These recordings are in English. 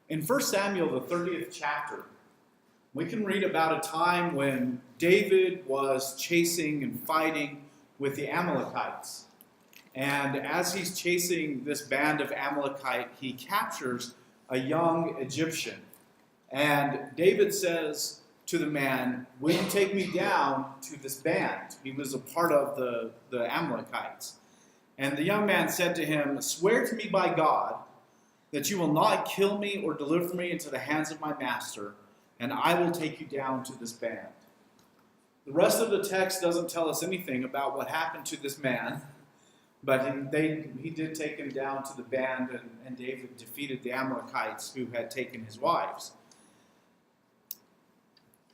In 1 Samuel, the 30th chapter, we can read about a time when David was chasing and fighting with the Amalekites. And as he's chasing this band of Amalekite, he captures a young Egyptian. And David says to the man, "Will you take me down to this band?" He was a part of the Amalekites. And the young man said to him, "Swear to me by God that you will not kill me or deliver me into the hands of my master, and I will take you down to this band." The rest of the text doesn't tell us anything about what happened to this man, but he did take him down to the band, and David defeated the Amalekites who had taken his wives.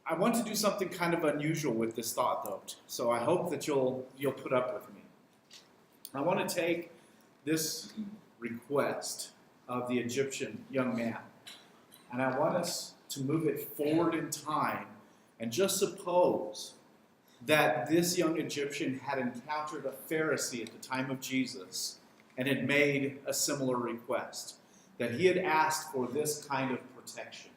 I want to do something kind of unusual with this thought, though, so I hope that you'll put up with me. I want to take this request of the Egyptian young man, and I want us to move it forward in time and just suppose that this young Egyptian had encountered a Pharisee at the time of Jesus and had made a similar request, that he had asked for this kind of protection.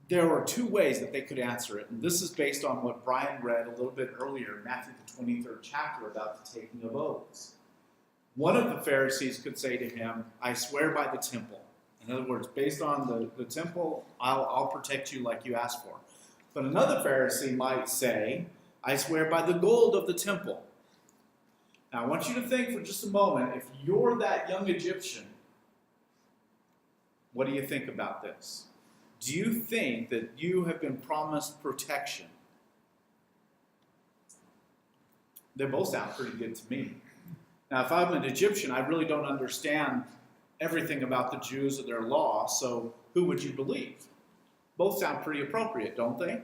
There are two ways that they could answer it, and this is based on what Brian read a little bit earlier in Matthew the 23rd chapter about the taking of oaths. One of the Pharisees could say to him, "I swear by the temple." In other words, based on the temple, I'll protect you like you asked for. But another Pharisee might say, "I swear by the gold of the temple." Now I want you to think for just a moment, if you're that young Egyptian, what do you think about this? Do you think that you have been promised protection? They both sound pretty good to me. Now, if I'm an Egyptian, I really don't understand everything about the Jews or their law, so who would you believe? Both sound pretty appropriate, don't they?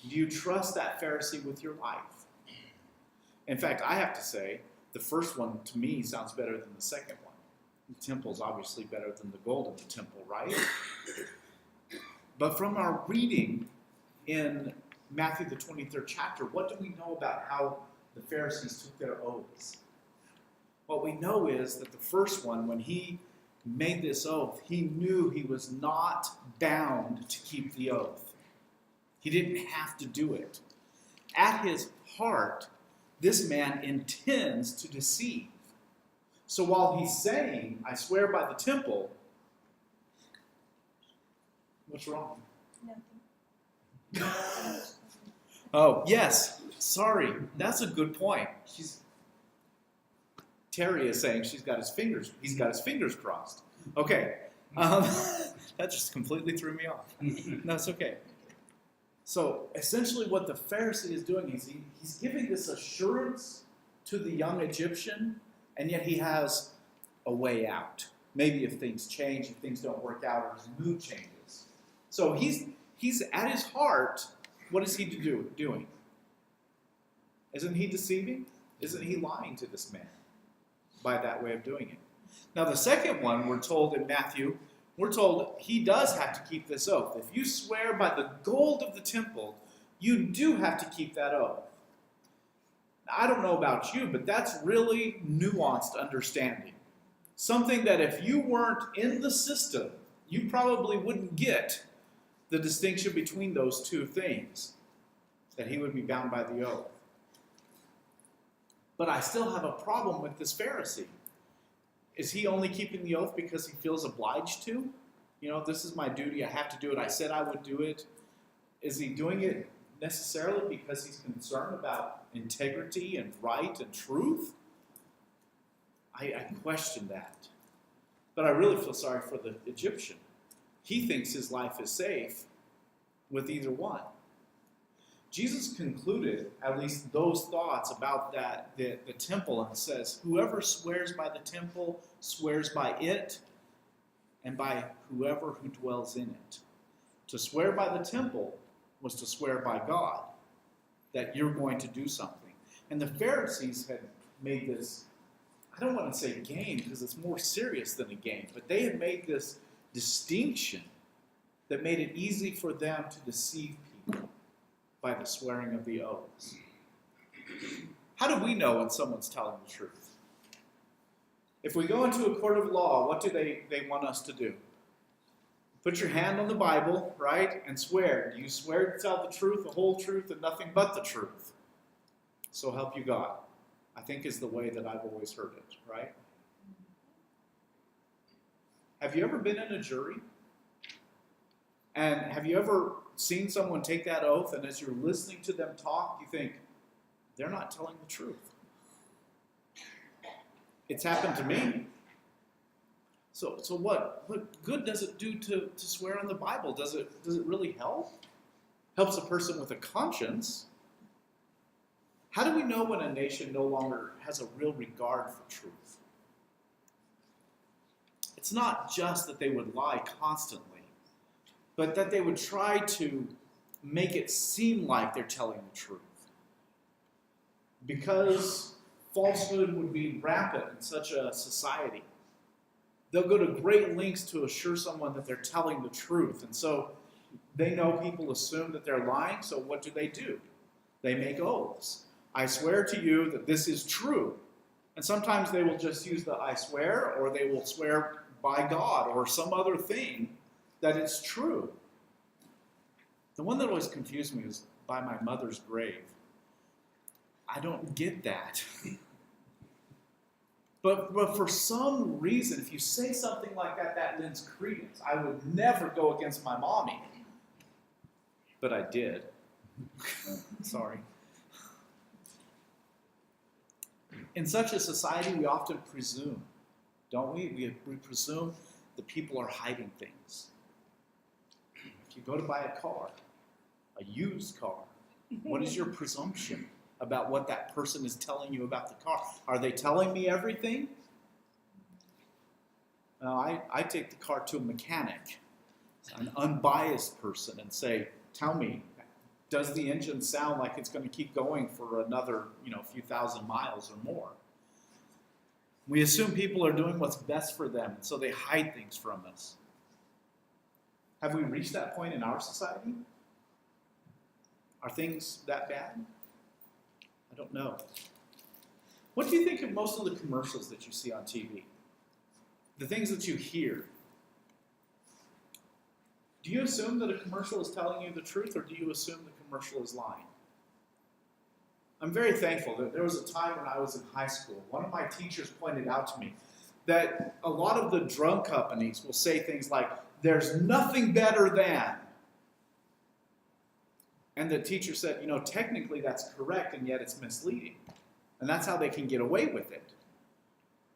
Do you trust that Pharisee with your life? In fact, I have to say, the first one to me sounds better than the second one. The temple's obviously better than the gold in the temple, right? But from our reading in Matthew the 23rd chapter, what do we know about how the Pharisees took their oaths? What we know is that the first one, when he made this oath, he knew he was not bound to keep the oath. He didn't have to do it. At his heart, this man intends to deceive. So while he's saying, "I swear by the temple," what's wrong? Nothing. Oh, yes. Sorry. That's a good point. Terry is saying he's got his fingers crossed. Okay. That just completely threw me off. That's okay. So essentially what the Pharisee is doing is he's giving this assurance to the young Egyptian, and yet he has a way out. Maybe if things change, if things don't work out, or his mood changes. So he's at his heart, what is he doing? Isn't he deceiving? Isn't he lying to this man by that way of doing it? Now the second one, we're told in Matthew, we're told he does have to keep this oath. If you swear by the gold of the temple, you do have to keep that oath. Now, I don't know about you, but that's really nuanced understanding. Something that if you weren't in the system, you probably wouldn't get the distinction between those two things, that he would be bound by the oath. But I still have a problem with this Pharisee. Is he only keeping the oath because he feels obliged to? You know, this is my duty, I have to do it, I said I would do it. Is he doing it necessarily because he's concerned about integrity and right and truth? I question that. But I really feel sorry for the Egyptian. He thinks his life is safe with either one. Jesus concluded at least those thoughts about the temple, and says, "Whoever swears by the temple swears by it and by whoever who dwells in it." To swear by the temple was to swear by God that you're going to do something. And the Pharisees had made this, I don't want to say game because it's more serious than a game, but they had made this distinction that made it easy for them to deceive people by the swearing of the oaths. How do we know when someone's telling the truth? If we go into a court of law, what do they want us to do? Put your hand on the Bible, right, and swear. Do you swear to tell the truth, the whole truth, and nothing but the truth? So help you God, I think is the way that I've always heard it, right? Have you ever been in a jury? And have you ever seen someone take that oath, and as you're listening to them talk, you think, they're not telling the truth? It's happened to me. So what good does it do to swear on the Bible? Does it really help? Helps a person with a conscience. How do we know when a nation no longer has a real regard for truth? It's not just that they would lie constantly, but that they would try to make it seem like they're telling the truth. Because falsehood would be rampant in such a society, they'll go to great lengths to assure someone that they're telling the truth. And so they know people assume that they're lying, so what do? They make oaths. I swear to you that this is true. And sometimes they will just use the I swear, or they will swear by God or some other thing that it's true. The one that always confused me is by my mother's grave. I don't get that. But for some reason, if you say something like that, that lends credence. I would never go against my mommy. But I did. Sorry. In such a society, we often presume, don't we? We presume that people are hiding things. If you go to buy a car, a used car, what is your presumption about what that person is telling you about the car? Are they telling me everything? No, I take the car to a mechanic, an unbiased person, and say, tell me, does the engine sound like it's going to keep going for another, few thousand miles or more? We assume people are doing what's best for them, and so they hide things from us. Have we reached that point in our society? Are things that bad? I don't know. What do you think of most of the commercials that you see on TV? The things that you hear. Do you assume that a commercial is telling you the truth, or do you assume the commercial is lying? I'm very thankful that there was a time when I was in high school. One of my teachers pointed out to me that a lot of the drug companies will say things like, there's nothing better than. And the teacher said, technically that's correct, and yet it's misleading. And that's how they can get away with it.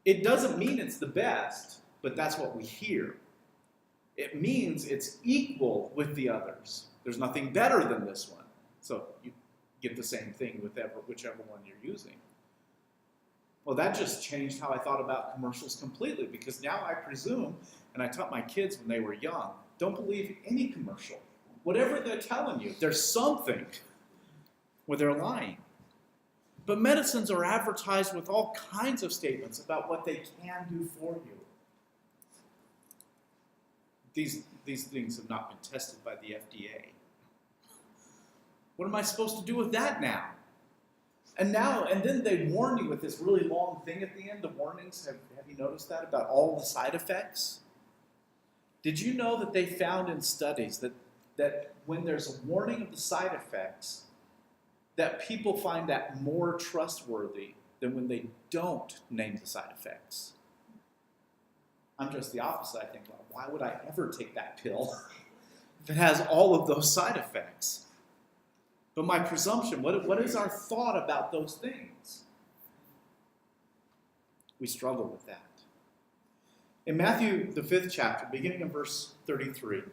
It doesn't mean it's the best, but that's what we hear. It means it's equal with the others. There's nothing better than this one. So you get the same thing with whichever one you're using. Well, that just changed how I thought about commercials completely, because now I presume, and I taught my kids when they were young, don't believe any commercial. Whatever they're telling you, there's something where they're lying. But medicines are advertised with all kinds of statements about what they can do for you. These things have not been tested by the FDA. What am I supposed to do with that now? And then they warn you with this really long thing at the end, the warnings. Have you noticed that about all the side effects? Did you know that they found in studies that when there's a warning of the side effects, that people find that more trustworthy than when they don't name the side effects? I'm just the opposite. I think, well, why would I ever take that pill if it has all of those side effects? But my presumption, what is our thought about those things? We struggle with that. In Matthew, the 5th chapter, beginning in verse 33,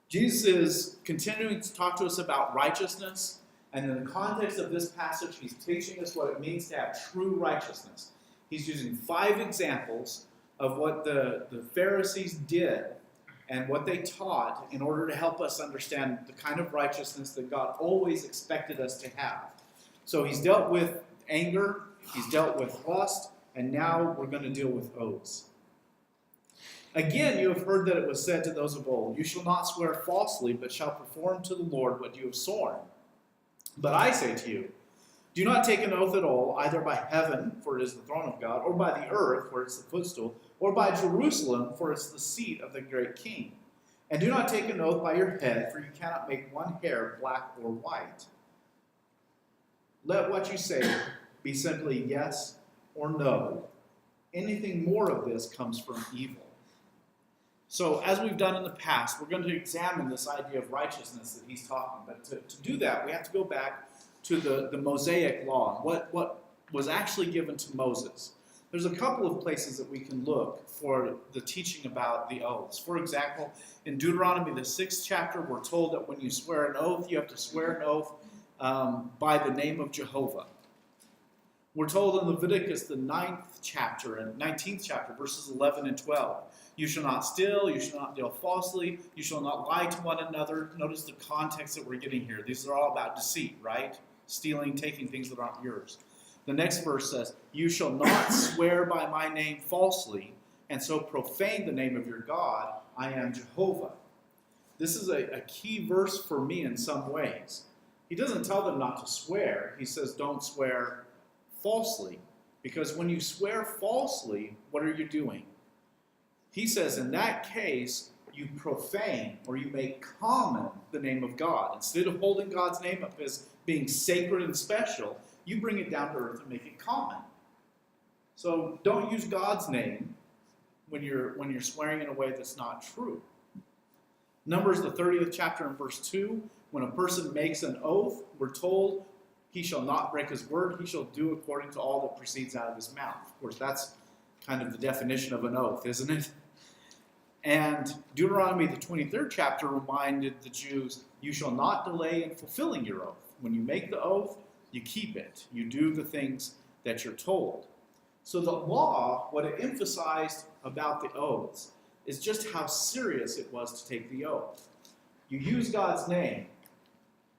Jesus is continuing to talk to us about righteousness. And in the context of this passage, he's teaching us what it means to have true righteousness. He's using 5 examples of what the Pharisees did and what they taught in order to help us understand the kind of righteousness that God always expected us to have. So he's dealt with anger, he's dealt with lust, and now we're going to deal with oaths. Again, you have heard that it was said to those of old, you shall not swear falsely, but shall perform to the Lord what you have sworn. But I say to you, Do not take an oath at all, either by heaven, for it is the throne of God, or by the earth, for it's the footstool, or by Jerusalem, for it's the seat of the great king. And do not take an oath by your head, for you cannot make one hair black or white. Let what you say be simply yes or no. Anything more of this comes from evil. So, as we've done in the past, we're going to examine this idea of righteousness that he's talking about. To do that, we have to go back to the Mosaic law, what was actually given to Moses. There's a couple of places that we can look for the teaching about the oaths. For example, in Deuteronomy, the 6th chapter, we're told that when you swear an oath, you have to swear an oath by the name of Jehovah. We're told in Leviticus, the 9th chapter and 19th chapter, verses 11 and 12, you shall not steal, you shall not deal falsely, you shall not lie to one another. Notice the context that we're getting here. These are all about deceit, right? Stealing, taking things that aren't yours. The next verse says, you shall not swear by my name falsely, and so profane the name of your God. I am Jehovah. This is a key verse for me in some ways. He doesn't tell them not to swear. He says don't swear falsely. Because when you swear falsely, what are you doing? He says in that case, you profane or you make common the name of God. Instead of holding God's name up as being sacred and special, you bring it down to earth and make it common. So don't use God's name when you're swearing in a way that's not true. Numbers, the 30th chapter and verse 2, when a person makes an oath, we're told he shall not break his word, he shall do according to all that proceeds out of his mouth. Of course, that's kind of the definition of an oath, isn't it? And Deuteronomy, the 23rd chapter, reminded the Jews, you shall not delay in fulfilling your oath. When you make the oath, you keep it. You do the things that you're told. So the law, what it emphasized about the oaths, is just how serious it was to take the oath. You use God's name,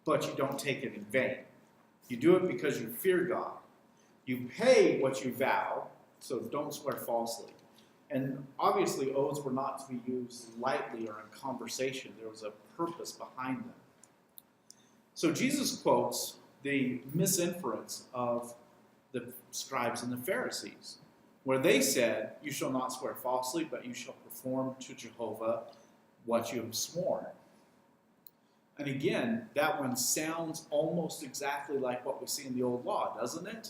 but you don't take it in vain. You do it because you fear God. You pay what you vow, so don't swear falsely. And obviously, oaths were not to be used lightly or in conversation. There was a purpose behind them. So Jesus quotes the misinference of the scribes and the Pharisees, where they said, you shall not swear falsely, but you shall perform to Jehovah what you have sworn. And again, that one sounds almost exactly like what we see in the old law, doesn't it?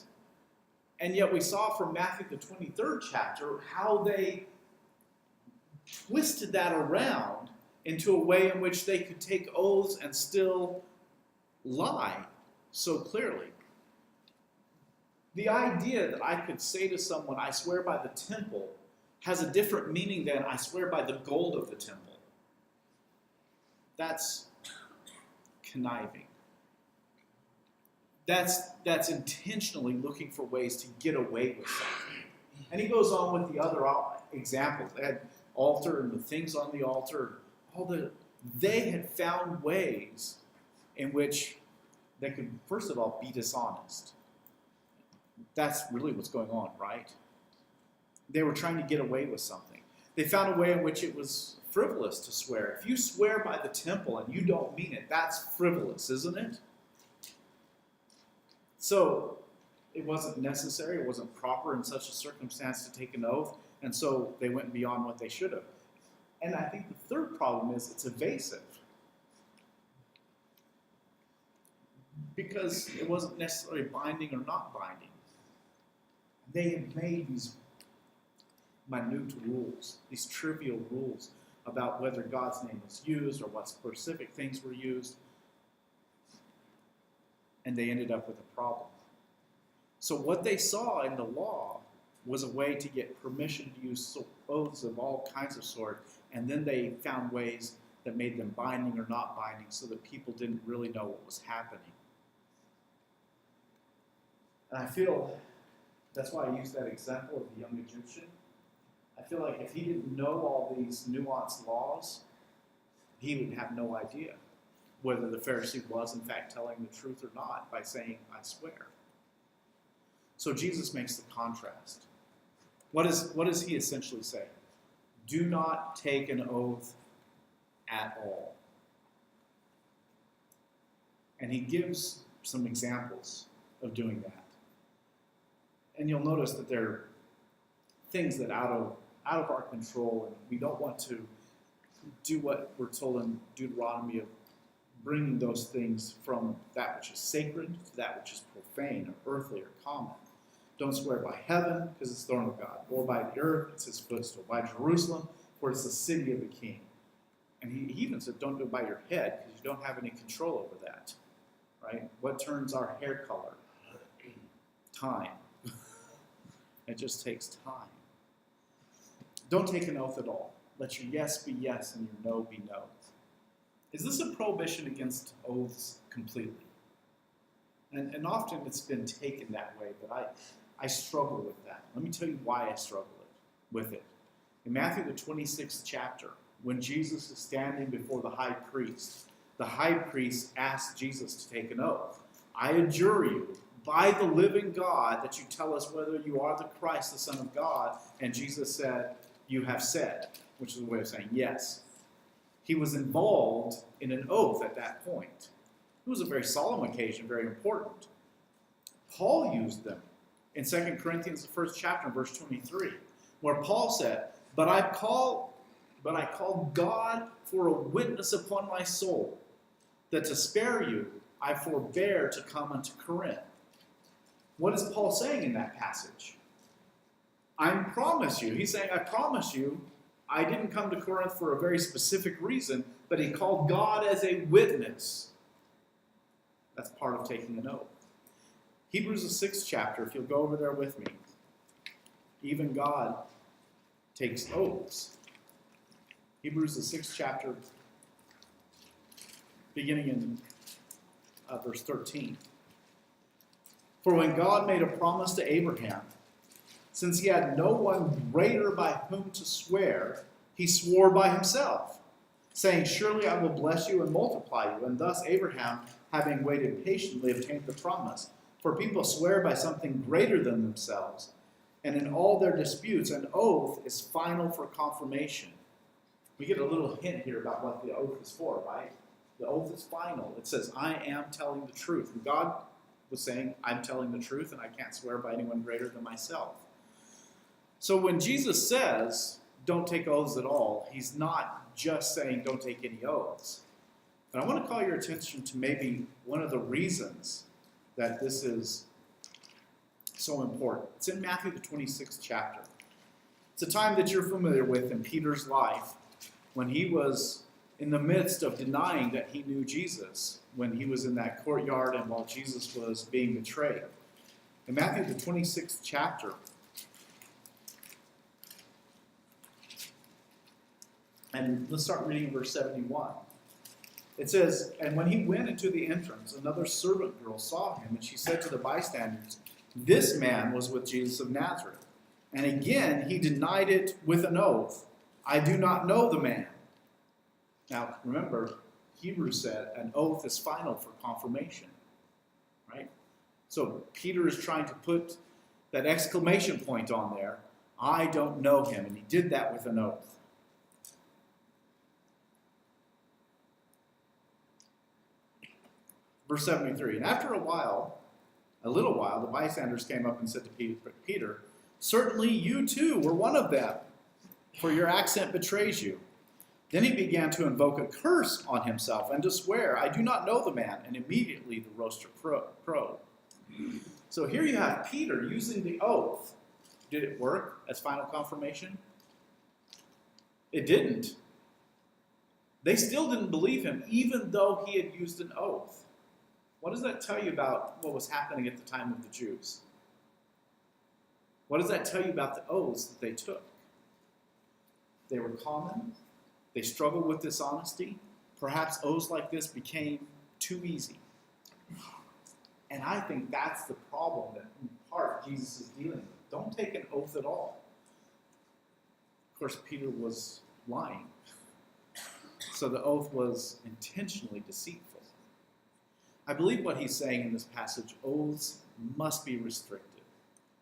And yet we saw from Matthew the 23rd chapter how they twisted that around into a way in which they could take oaths and still lie so clearly. The idea that I could say to someone, I swear by the temple, has a different meaning than I swear by the gold of the temple. That's conniving. That's intentionally looking for ways to get away with something. And he goes on with the other examples. They had altar and the things on the altar. They had found ways in which they could, first of all, be dishonest. That's really what's going on, right? They were trying to get away with something. They found a way in which it was frivolous to swear. If you swear by the temple and you don't mean it, that's frivolous, isn't it? So it wasn't necessary, it wasn't proper in such a circumstance to take an oath, and so they went beyond what they should have. And I think the third problem is it's evasive. Because it wasn't necessarily binding or not binding. They had made these minute rules, these trivial rules about whether God's name was used or what specific things were used. And they ended up with a problem. So what they saw in the law was a way to get permission to use oaths of all kinds of sort, and then they found ways that made them binding or not binding so that people didn't really know what was happening. And I feel that's why I used that example of the young Egyptian. I feel like if he didn't know all these nuanced laws, he would have no idea whether the Pharisee was in fact telling the truth or not by saying, I swear. So Jesus makes the contrast. What does he essentially say? Do not take an oath at all. And he gives some examples of doing that. And you'll notice that there are things that out of our control, and we don't want to do what we're told in Deuteronomy of bringing those things from that which is sacred to that which is profane or earthly or common. Don't swear by heaven, because it's the throne of God, or by the earth, it's his footstool, by Jerusalem, for it's the city of the king. And he even said, don't do it by your head, because you don't have any control over that. Right? What turns our hair color? Time. It just takes time. Don't take an oath at all. Let your yes be yes and your no be no. Is this a prohibition against oaths completely? And often it's been taken that way, but I struggle with that. Let me tell you why I struggle with it. In Matthew the 26th chapter, when Jesus is standing before the high priest asked Jesus to take an oath. I adjure you, by the living God, that you tell us whether you are the Christ, the Son of God. And Jesus said, you have said, which is a way of saying yes. He was involved in an oath at that point. It was a very solemn occasion, very important. Paul used them in 2 Corinthians, the first chapter, verse 23, where Paul said, But I call God for a witness upon my soul, that to spare you I forbear to come unto Corinth. What is Paul saying in that passage? I promise you. He's saying, I promise you, I didn't come to Corinth for a very specific reason, but he called God as a witness. That's part of taking an oath. Hebrews the 6th chapter, if you'll go over there with me. Even God takes oaths. Hebrews the 6th chapter, beginning in verse 13. For when God made a promise to Abraham, since he had no one greater by whom to swear, he swore by himself, saying, Surely I will bless you and multiply you. And thus Abraham, having waited patiently, obtained the promise. For people swear by something greater than themselves, and in all their disputes, an oath is final for confirmation. We get a little hint here about what the oath is for, right? The oath is final. It says, I am telling the truth. And God was saying, I'm telling the truth, and I can't swear by anyone greater than myself. So when Jesus says, don't take oaths at all, he's not just saying don't take any oaths. And I want to call your attention to maybe one of the reasons that this is so important. It's in Matthew the 26th chapter. It's a time that you're familiar with in Peter's life when he was in the midst of denying that he knew Jesus, when he was in that courtyard and while Jesus was being betrayed. In Matthew the 26th chapter, and let's start reading verse 71. It says, And when he went into the entrance, another servant girl saw him, and she said to the bystanders, This man was with Jesus of Nazareth. And again he denied it with an oath, I do not know the man. Now, remember, Hebrews said an oath is final for confirmation, right? So Peter is trying to put that exclamation point on there, I don't know him, and he did that with an oath. Verse 73, And after a little while, the bystanders came up and said to Peter, Certainly you too were one of them, for your accent betrays you. Then he began to invoke a curse on himself and to swear, I do not know the man. And immediately the rooster crowed. So here you have Peter using the oath. Did it work as final confirmation? It didn't. They still didn't believe him, even though he had used an oath. What does that tell you about what was happening at the time of the Jews? What does that tell you about the oaths that they took? They were common. They struggled with dishonesty. Perhaps oaths like this became too easy. And I think that's the problem that in part Jesus is dealing with. Don't take an oath at all. Of course, Peter was lying. So the oath was intentionally deceitful. I believe what he's saying in this passage, oaths must be restricted.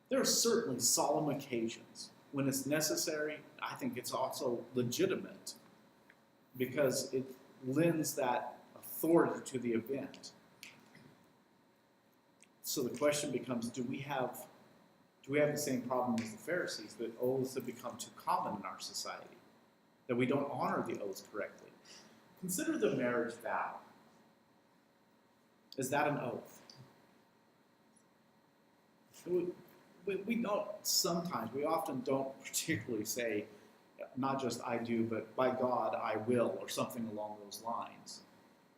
There are certainly solemn occasions when it's necessary. I think it's also legitimate because it lends that authority to the event. So the question becomes, do we have the same problem as the Pharisees, that oaths have become too common in our society, that we don't honor the oaths correctly? Consider the marriage vow. Is that an oath? We don't sometimes, we often don't particularly say, not just I do, but by God I will, or something along those lines.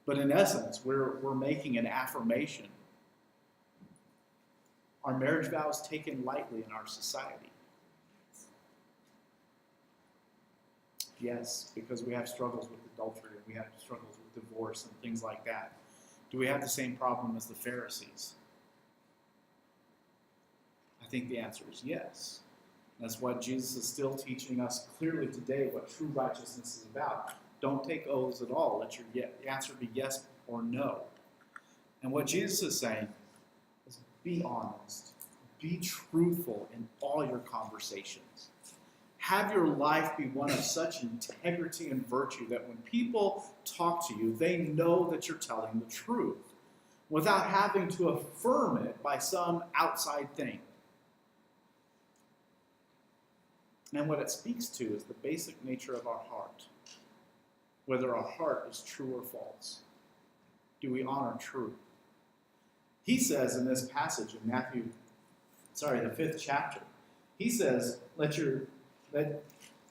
But in essence, we're making an affirmation. Are marriage vows taken lightly in our society? Yes, because we have struggles with adultery, and we have struggles with divorce and things like that. Do we have the same problem as the Pharisees? I think the answer is yes. That's what Jesus is still teaching us clearly today, what true righteousness is about. Don't take oaths at all. Let your answer be yes or no. And what Jesus is saying is be honest. Be truthful in all your conversations. Have your life be one of such integrity and virtue that when people talk to you, they know that you're telling the truth without having to affirm it by some outside thing. And what it speaks to is the basic nature of our heart. Whether our heart is true or false. Do we honor truth? He says in this passage in the 5th chapter, he says, let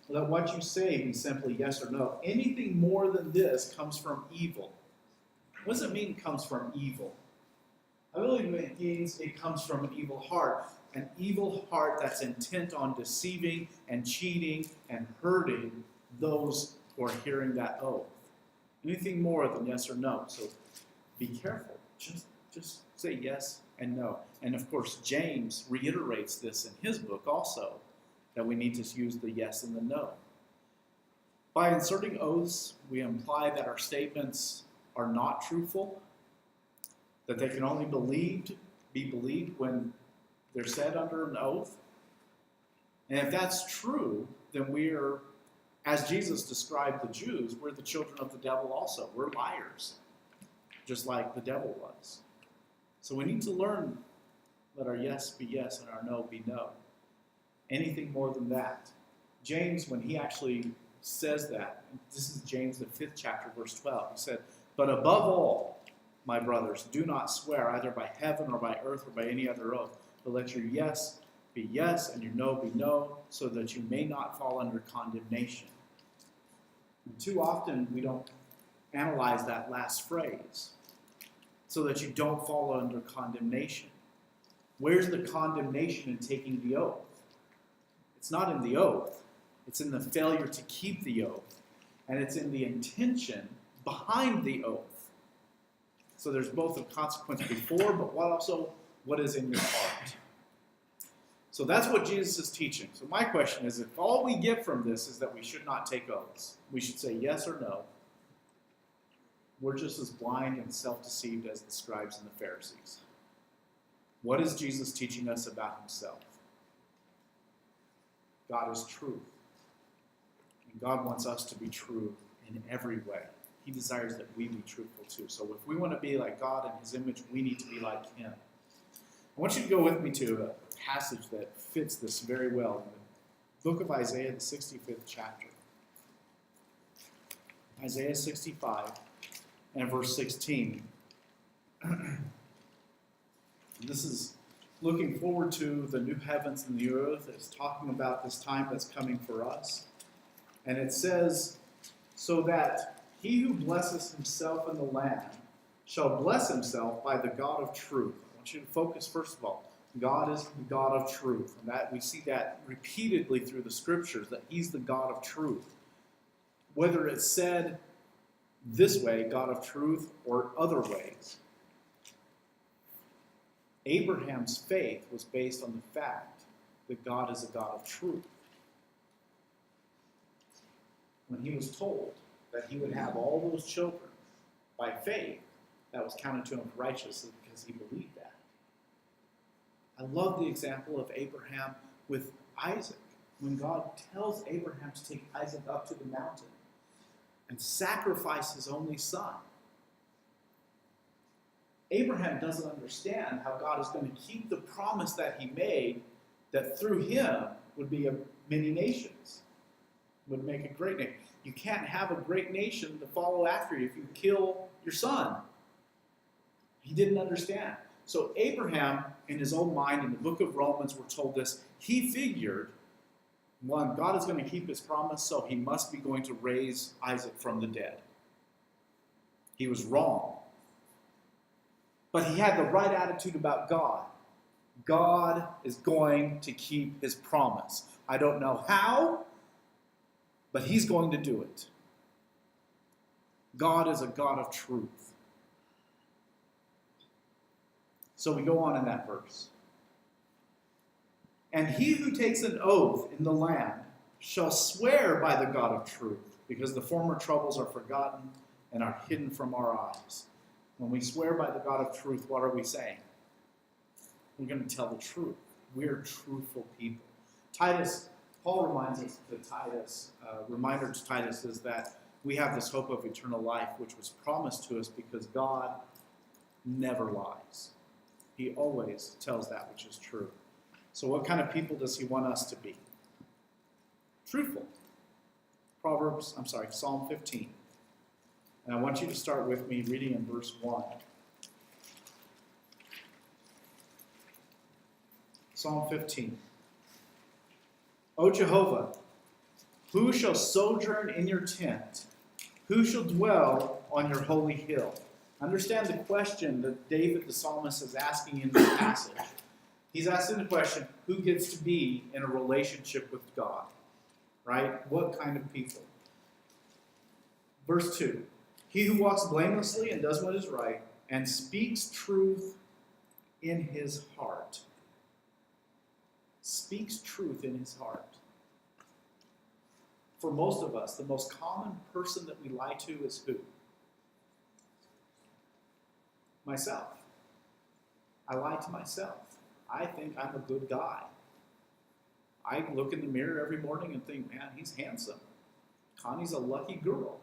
what you say be simply yes or no. Anything more than this comes from evil. What does it mean it comes from evil? I believe it means it comes from an evil heart. An evil heart that's intent on deceiving and cheating and hurting those who are hearing that oath. Anything more than yes or no. So be careful. Just say yes and no. And of course, James reiterates this in his book also, that we need to use the yes and the no. By inserting oaths, we imply that our statements are not truthful, that they can only be believed when they're said under an oath. And if that's true, then we're, as Jesus described the Jews, we're the children of the devil also. We're liars, just like the devil was. So we need to learn, let our yes be yes and our no be no. Anything more than that. James, when he actually says that, this is James the 5th chapter, verse 12, he said, "But above all, my brothers, do not swear either by heaven or by earth or by any other oath, but let your yes be yes and your no be no, so that you may not fall under condemnation." And too often we don't analyze that last phrase, so that you don't fall under condemnation. Where's the condemnation in taking the oath? It's not in the oath. It's in the failure to keep the oath. And it's in the intention behind the oath. So there's both a consequence before, but what is in your heart? So that's what Jesus is teaching. So my question is, if all we get from this is that we should not take oaths, we should say yes or no, we're just as blind and self-deceived as the scribes and the Pharisees. What is Jesus teaching us about himself? God is truth. And God wants us to be true in every way. He desires that we be truthful too. So if we want to be like God in his image, we need to be like him. I want you to go with me to a passage that fits this very well in the book of Isaiah, the 65th chapter. Isaiah 65 and verse 16. This is looking forward to the new heavens and the earth. It's talking about this time that's coming for us. And it says, "So that he who blesses himself in the land shall bless himself by the God of truth." I want you to focus, first of all, God is the God of truth. And that we see that repeatedly through the scriptures, that he's the God of truth. Whether it's said this way, God of truth, or other ways. Abraham's faith was based on the fact that God is a God of truth. When he was told that he would have all those children by faith, that was counted to him for righteousness because he believed that. I love the example of Abraham with Isaac. When God tells Abraham to take Isaac up to the mountain and sacrifice his only son, Abraham doesn't understand how God is going to keep the promise that he made, that through him would be many nations, would make a great nation. You can't have a great nation to follow after you if you kill your son. He didn't understand. So Abraham, in his own mind, in the book of Romans, we're told this, he figured, one, God is going to keep his promise, so he must be going to raise Isaac from the dead. He was wrong. But he had the right attitude about God. God is going to keep his promise. I don't know how, but he's going to do it. God is a God of truth. So we go on in that verse. And he who takes an oath in the land shall swear by the God of truth, because the former troubles are forgotten and are hidden from our eyes. When we swear by the God of truth, what are we saying? We're going to tell the truth. We're truthful people. Paul reminds us to Titus, reminder to Titus is that we have this hope of eternal life, which was promised to us because God never lies. He always tells that which is true. So what kind of people does he want us to be? Truthful. Psalm 15. And I want you to start with me reading in verse 1. Psalm 15. O Jehovah, who shall sojourn in your tent? Who shall dwell on your holy hill? Understand the question that David the psalmist is asking in this passage. He's asking the question, who gets to be in a relationship with God? Right? What kind of people? Verse 2. He who walks blamelessly and does what is right and speaks truth in his heart. Speaks truth in his heart. For most of us, the most common person that we lie to is who? Myself. I lie to myself. I think I'm a good guy. I look in the mirror every morning and think, man, he's handsome. Connie's a lucky girl.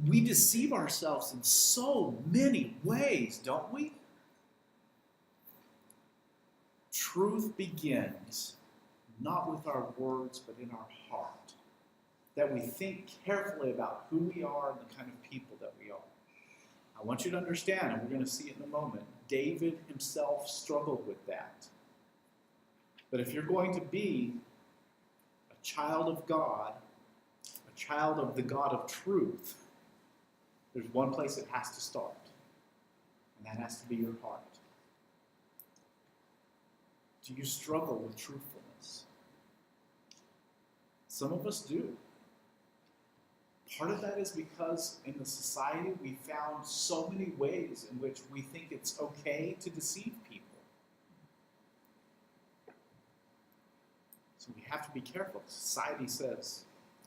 We deceive ourselves in so many ways, don't we? Truth begins not with our words, but in our heart. That we think carefully about who we are and the kind of people that we are. I want you to understand, and we're going to see it in a moment, David himself struggled with that. But if you're going to be a child of God, a child of the God of truth, there's one place it has to start, and that has to be your heart. Do you struggle with truthfulness? Some of us do. Part of that is because in the society we found so many ways in which we think it's okay to deceive people. So we have to be careful. Society says,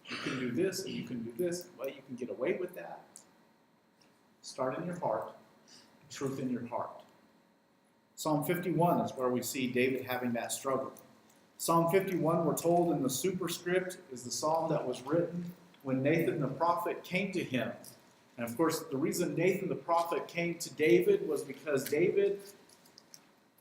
you can do this and you can do this, well, you can get away with that. Start in your heart, truth in your heart. Psalm 51 is where we see David having that struggle. Psalm 51, we're told in the superscript, is the psalm that was written when Nathan the prophet came to him. And of course, the reason Nathan the prophet came to David was because David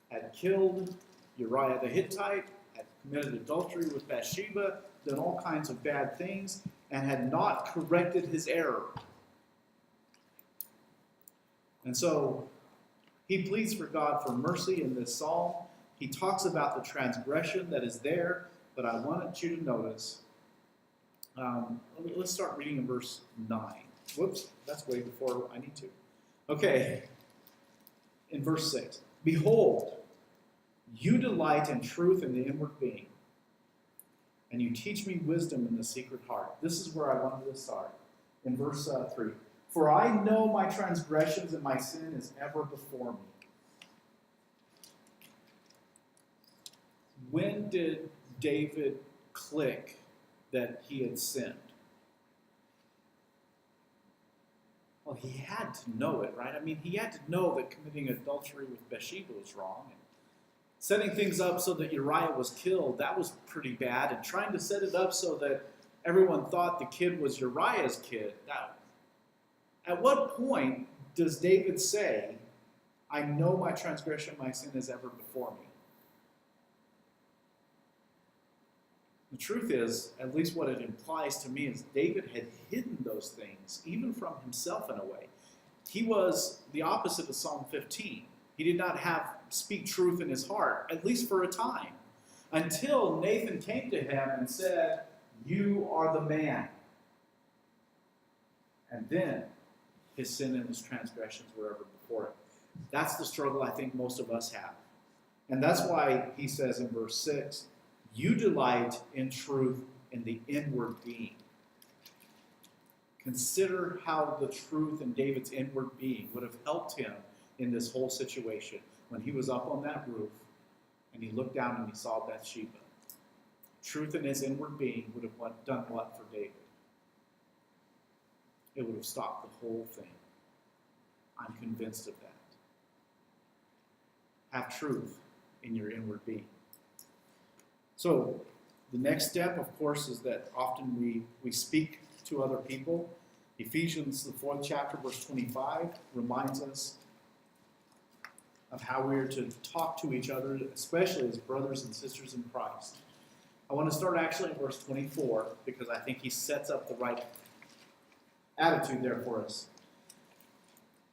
had killed Uriah the Hittite, had committed adultery with Bathsheba, done all kinds of bad things, and had not corrected his error. And so he pleads for God for mercy in this psalm. He talks about the transgression that is there, but I wanted you to notice. Let's start reading in verse 9. Whoops, that's way before I need to. Okay, in verse 6. Behold, you delight in truth in the inward being, and you teach me wisdom in the secret heart. This is where I wanted to start. In verse 3. For I know my transgressions and my sin is ever before me. When did David click that he had sinned? Well, he had to know it, right? I mean, he had to know that committing adultery with Bathsheba was wrong. And setting things up so that Uriah was killed, that was pretty bad. And trying to set it up so that everyone thought the kid was Uriah's kid. At what point does David say, I know my transgression, my sin is ever before me? The truth is, at least what it implies to me, is David had hidden those things, even from himself in a way. He was the opposite of Psalm 15. He did not speak truth in his heart, at least for a time, until Nathan came to him and said, you are the man. And then his sin and his transgressions were ever before him. That's the struggle I think most of us have. And that's why he says in verse 6, you delight in truth in the inward being. Consider how the truth in David's inward being would have helped him in this whole situation when he was up on that roof and he looked down and he saw Bathsheba. Truth in his inward being would have done what for David? It would have stopped the whole thing. I'm convinced of that. Have truth in your inward being. So the next step, of course, is that often we speak to other people. Ephesians, the 4th chapter, verse 25, reminds us of how we are to talk to each other, especially as brothers and sisters in Christ. I want to start actually in verse 24, because I think he sets up the right attitude there for us.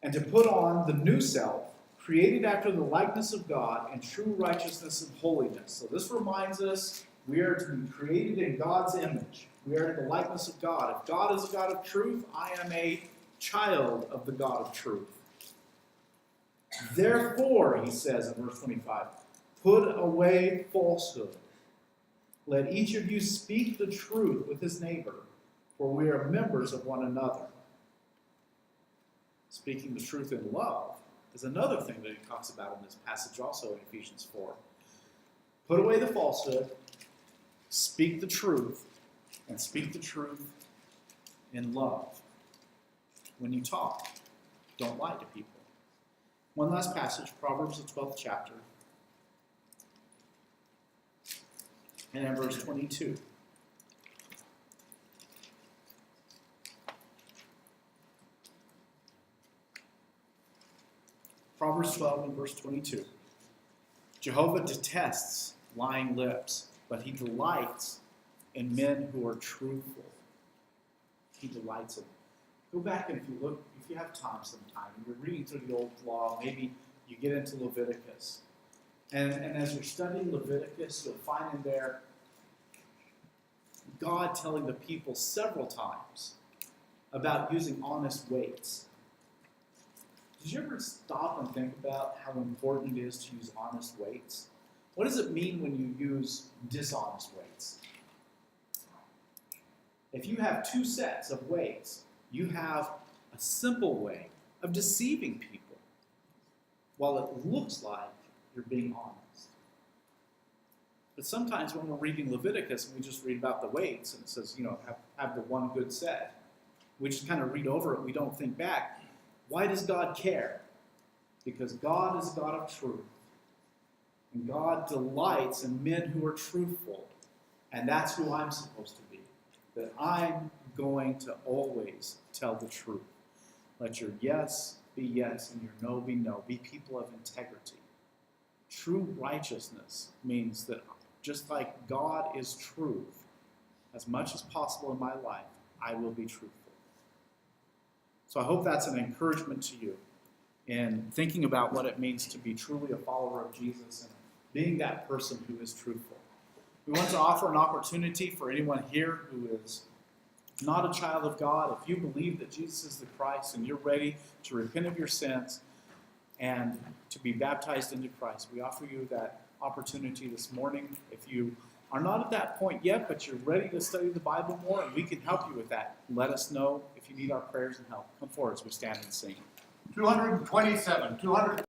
And to put on the new self, created after the likeness of God in true righteousness and holiness. So this reminds us we are to be created in God's image. We are in the likeness of God. If God is a God of truth, I am a child of the God of truth. Therefore, he says in verse 25, put away falsehood. Let each of you speak the truth with his neighbor, for we are members of one another. Speaking the truth in love is another thing that he talks about in this passage also in Ephesians 4. Put away the falsehood, speak the truth, and speak the truth in love. When you talk, don't lie to people. One last passage, Proverbs, the 12th chapter, and in verse 22. Proverbs 12 and verse 22. Jehovah detests lying lips, but he delights in men who are truthful. He delights in them. Go back and if you have time sometime, and you're reading through the Old Law, maybe you get into Leviticus. And as you're studying Leviticus, you'll find in there God telling the people several times about using honest weights. Did you ever stop and think about how important it is to use honest weights? What does it mean when you use dishonest weights? If you have two sets of weights, you have a simple way of deceiving people while it looks like you're being honest. But sometimes when we're reading Leviticus and we just read about the weights and it says, have the one good set, we just kind of read over it, we don't think back. Why does God care? Because God is a God of truth. And God delights in men who are truthful. And that's who I'm supposed to be. That I'm going to always tell the truth. Let your yes be yes and your no be no. Be people of integrity. True righteousness means that just like God is truth, as much as possible in my life, I will be truthful. So I hope that's an encouragement to you in thinking about what it means to be truly a follower of Jesus and being that person who is truthful. We want to offer an opportunity for anyone here who is not a child of God. If you believe that Jesus is the Christ and you're ready to repent of your sins and to be baptized into Christ, we offer you that opportunity this morning. If you are not at that point yet, but you're ready to study the Bible more, and we can help you with that, let us know if you need our prayers and help. Come forward as we stand and sing. 227.